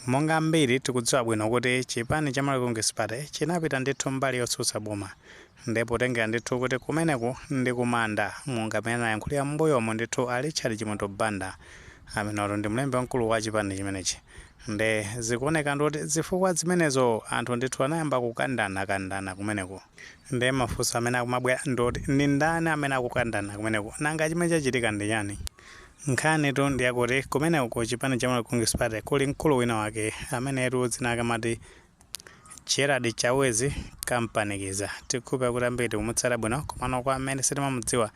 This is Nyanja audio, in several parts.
Monga mbiri tikudziwa bwino kuti chipani cha Malawi Party chinapita ndithu mbali yotsutsa boma ndipo tengera ndithu kuti kumeneku ndi kumanda monga amene ayankhulira m'mbuyomo ndithu a Richard Chimoto Banda amene ndi mlembi wamkulu wa chipani chimenechi. Nde zikuoneka ndoti zifukwa zimenezo anthu ndithu anayamba kukandana kumeneku. Nde mafunso amene akumabwera ndoti ndi ndani amene akukandana kumeneku nanga chimene chachitika ndi chani. Nkhani tu ndi yakuti kumeneku ku chipani cha Malawi Party kuli mkulu wina wake amene dzina lake amati Gerald Chawezi Kampanikiza. Tikupempha kuti ambiri kumutsata bwino komano kwa amene sitimamudziwa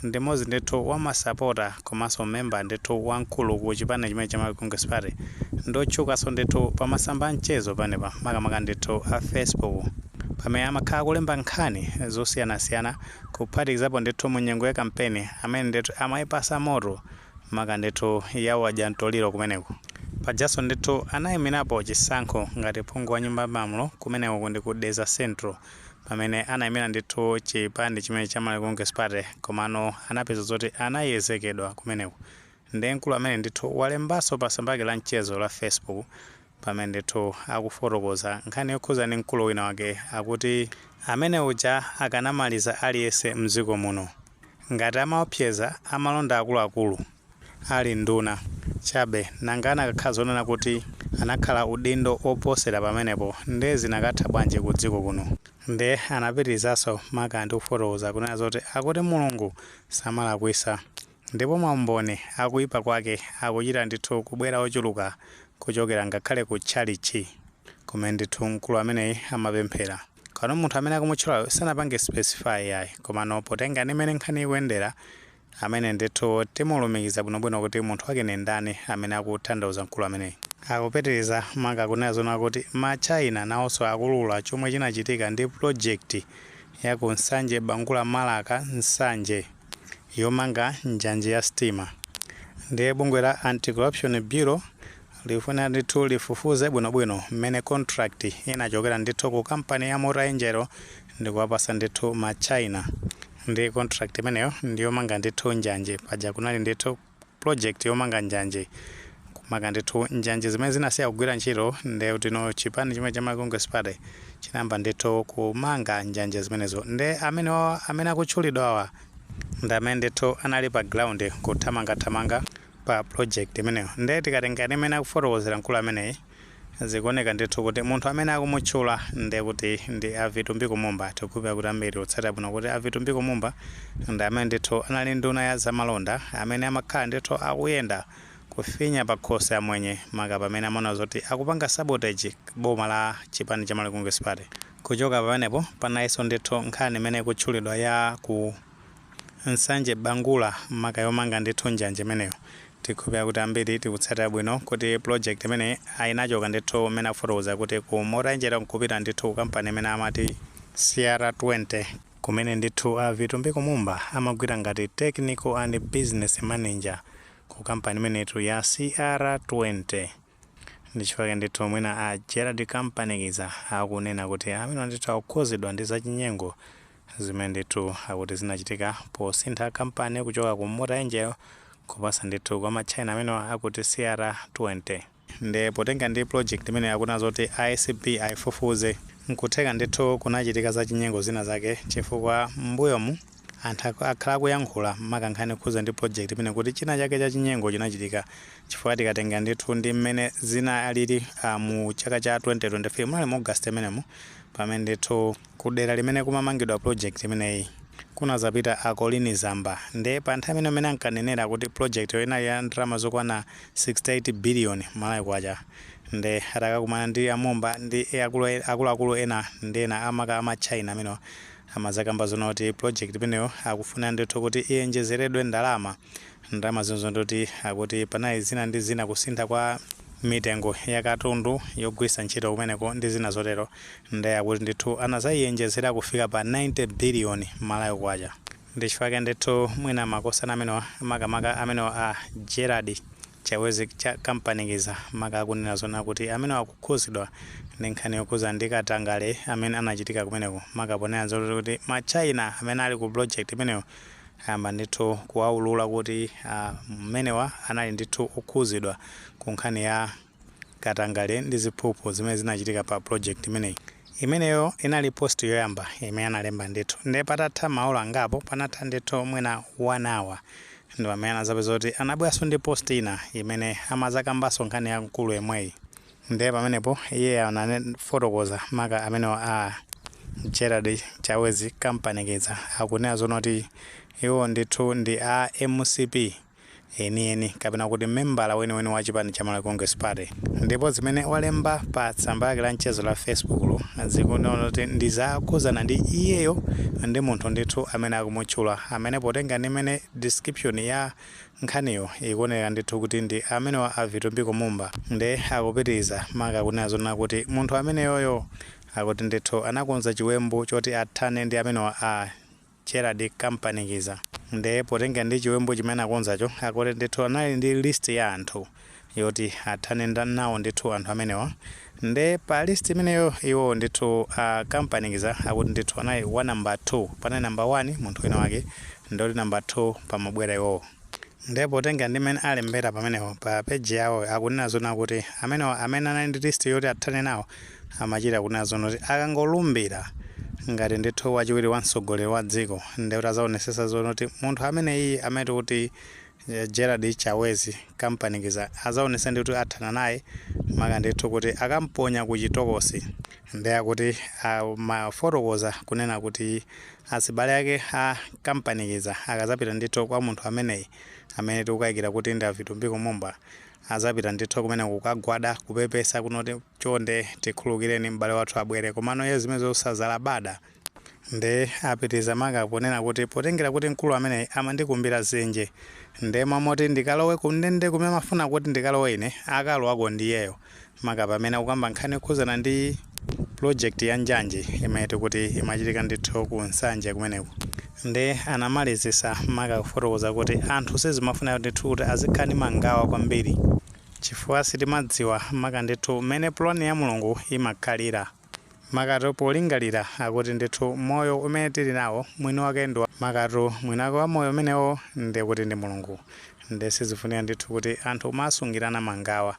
ndi mmodzi ndithu wa masapota komanso memba ndithu wamkulu ku chipani chimene cha Malawi Party ndotchukanso ndithu pa masamba a mchezo panepa makamaka ndithu a Facebook pamene amakhala kulemba nkhani zosiyanasiyana kuphatikizapo ndithu mu nyengo ya kampeni amene ndithu amayipasa moto maka ndithu yawo ajantoliro kumeneku. Pajaso ndithu anayiminapo chisankho ngati phungu wa nyumba malamulo kumeneku ndi ku Dedza Central pamene anayimira ndithu chipani chimene cha Malawi Party komano anapeza zoti anayezekedwa kumeneku. Ndi mkulu amene ndithu walembanso pa tsamba lake la mchezo la Facebook pamene ndithu akufotokoza nkhani yokhuza ndi mkulu wina wake akuti amene uja akanamaliza aliyense mdziko muno ngati amaopseza amalonda akuluakulu ali nduna chabe nanga anakakhala zonena kuti anakhala udindo oposera pamenepo nde zinakatha bwanji ku dziko kuno. Nde anapitirizanso maka ndi kufotokoza kunena zoti akuti mulungu samalakwisa ndipo maumboni akuipa kwake akuchita ndithu kubwera ochuluka kuchokera ngakhale ku tchalichi kumene ndithu mkulu ameneyi amapemphera. Kano munthu amene akumutchulayo sanapange specify yayi komano potenga nimene nkhani ikuyendera amene ndithu timulumikiza bwinobwino kuti munthu wake ni ndani amene akutanthauza mkulu ameneyi. Akupitiriza maka kunena zona kuti ma China nawonso akulula chomwe chinachitika ndi project ya ku Nsanje Bangula Malaka Nsanje yomanga njanje ya sitima. Ndiye bungwe la Anti-Corruption Bureau lifuna ndithu lifufuze bwinobwino mmene contract inachokera ndithu ku kampani ya Mota Angel ndi kuwapasa ndithu ma China. Ndi contract imeneyo ndi yomanga ndithu njanje paja kunali ndithu project yomanga njanje kumanga ndithu njanje zimene zinasiya kugwira ntchito ndi utino chipani chimene cha Malawi Party chinayamba ndithu kumanga njanje zimenezo. Ndi amene akutchulidwa awa ndi amene ndithu anali pa ground kuthamangathamanga pa project imeneyo. Ndi tikatenga imene akufotokozera mkulu ameneyi zikuoneka ndithu kuti munthu amene akumutchula ndi kuti ndi a Vitumbi Kumumba. Tikupempha kuti ambiri kutsata bwino kuti a Vitumbi Kumumba ndi amene ndithu anali nduna ya zamalonda amene amakhala ndithu akuyenda kufinya pa khosi ya mwenye maka pamene amaona zoti akupanga sabotage boma la chipani cha Malawi Party. Kuchoka pamenepo panayinso ndithu nkhani imene ikutchulidwa ya ku Nsanje Bangula maka yomanga ndithu njanje imeneyo. Tikupempha kuti ambiri tikutsata bwino kuti project imene ayinachoka ndithu imene akufotokoza kuti ku Mota Angel kupita ndithu kampani imene amati CR20 kumene ndithu a Vitumbi Kumumba amagwira ngati technical and business manager ku kampani imenetu ya CR20. Ndichifukwa ndithu mwina a Gerald Kampanikiza akunena kuti amene ndithu akukhuzidwa ndi zachinyengo zimene ndithu akuti zinachitika posintha kampani kuchoka ku Mota Angel kupasa ndithu kwa ma China amene akuti CR20. Ndi potenga ndi project imene akuna zoti ICP aifufuze nkutheka ndithu kunachitika zachinyengo zina zake chifukwa m'mbuyomu anthu akhala kuyankhula makankhani khuza ndi project imene kuti china chake chachinyengo chinachitika chifukwa tikatenga ndithu ndi mmene zina alili mu chaka cha 2023 munali mu August imenemu pamene ndithu kudera limene kumamangidwa project imeneyi kuna zapita akolini zamba. Ndi pa nthawi imene ankanenera kuti project inali ya ndalama zokwana 68 billion malawi kwacha. Ndi atakakumana ndi amomba ndi akuluakulu ena ndi ena amaka ama China amene amazakamba zona kuti project imeneyo akufuna ndithu kuti iyenjezeredwe ndalama zinzo ndoti akuti panali zina ndi zina kusintha kwa mitengo ya katundu yogwisa ntchito kumeneko ndi zina zotero. Ndi akuti ndithu anazayiyenjezera kufika pa 90 billion malawi kwacha. Ndi chifukwa ndithu mwina makosana amene makamaka amene a Gerald Chawezi Kampanikiza maka akunena zona kuti amene akukhuzidwa ndi nkhani yokhuza ndi katangale amene anachitika kumeneko makaponera zoti kuti ma China amene ali ku project imeneyo amba ndithu kuwaulula kuti mmenewa anali ndithu okhuzidwa ku nkhani ya katangale ndi ziphuphu zimene zinachitika pa project imeneyo inali post yoyamba imene analemba ndithu ndi patatha maola angapo panatha ndithu mwina 1 hour ndi amene anazapeza kuti anabweranso ndi post ina imene amazakambanso nkhani yankulu yemweyi ndi pamenepo iye anafotokoza maka amenewo a Gerald Chawezi Kampanikiza akunena zonoti iwo ndithu ndi a MCP eni kapena kuti membala weniweni wa chipani cha Malawi Congress Party ndipo zimene walemba pa tsamba lake la mchezo la Facebook zikunena kuti ndi zakuzana ndi iyeyo ndi munthu ndithu amene akumutchula amene potenga ndimene description ya nkhaniyo ikuoneka ndithu kuti ndi amene wa Avitumbiko Mumba ndi akupitiriza maka kunena zona kuti munthu ameneyoyo akuti ndithu anakonza chiwembu choti athane ndi amene wa a Gerald Kampanikiza ndi potenga ndi chiwembu chimene akonzacho akuti ndithu anali ndi list ya anthu yoti athane nawo ndithu anthu amenewa ndi pa list imeneyo iwo ndithu Kampanikiza akuti ndithu anali wa number 2 panali number 1 munthu wina wake ndoti number 2 pamabwera iwowo ndi potenga ndimene alembera pamenewo pa page yawo akunena zona kuti amenewa amene anali ndi list yoti athane nawo amachita kunena zona kuti akangolumbira ngati ndithu wachiwiri wa mtsogoleri wa dziko ndi kuti azaonesesa zona kuti munthu amene iyi amati kuti Gerald Chawezi Kampanikiza azaonesa ndithu athana naye maka ndithu kuti akamponya ku chitokosi ndi akuti mafotokoza kunena kuti asibale ake a Kampanikiza akazapita ndithu kwa munthu ameneyi amene tikukayikira kuti ndi Avitumbiko Mumba azapita ndithu kumene kukagwada kupepesa kunoti chonde tikhulukireni m'bale wathu abwere komano iye zimene zosazala bada ndi apitiza maka ponena kuti potengera kuti mkulu amene amandikumbira zenje ndi mamoti ndikalowe kundende kumene mafuna kuti ndikalowe ine akalowako ndiyeyo maka pamene ukamba nkhani yokhuzana ndi project ya njanje imene kuti imachitika ndithu ku Nsanje kumeneko ndi anamalizisa maka kufotokoza kuti anthu sizimafuna ndithu kuti azikhani mangawa kwambiri chifukwa sitimadziwa maka ndithu mmene plani ya Mulungu imakhalira makatu polingalira akuti ndithu moyo umene tili nawo mwini wake ndo makatu mwinako wa moyo umenewo ndi kuti ndi Mulungu ndi sizifunika ndithu kuti anthu masungirana mangawa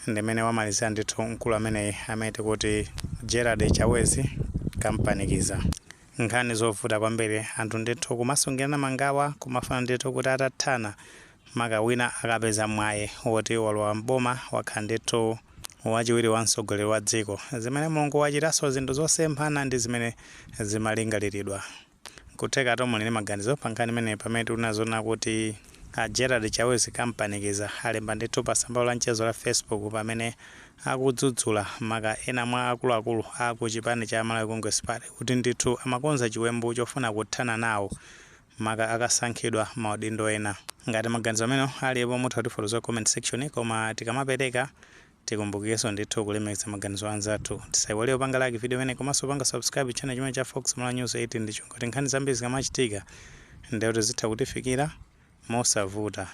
ndimene wamalizira ndithu mkulu amene amene kuti Gerald Chawezi Kampanikiza nkhani zovuta kwambiri anthu ndithu kumasungirana mangawa kumafana ndithu kuti atathana maka wina akapeza mwaye woti walowa mboma wakhala ndithu wachiwiri wa mtsogoleri wa dziko zimene Mulungu wachitaso zinthu zosemphana ndi zimene zimalingaliridwa kutheka tomwe ni maganizo pankhani imene pamene tunazona kuti Gerald Chawezi Kampanikiza alemba ndithu pa tsamba la mchezo la Facebook pamene akudzudzula maka ena mwa akuluakulu aku chipani cha Malawi Congress Party kuti ndithu amakonza chiwembu chofuna kuthana nawo maka akasankhidwa maudindo ena ngati maganizo amene alipo mutha kutifotokoza comment section koma tikamapereka tikumbukireso ndithu kulemekeza maganizo anzathu tisaiwale upanga like video imene komanso upanga subscribe channel chimene cha Fox Malawi News 18 ndicho kuti nkhani zambiri zikamachitika ndi kuti zitha kutifikira mosavuta.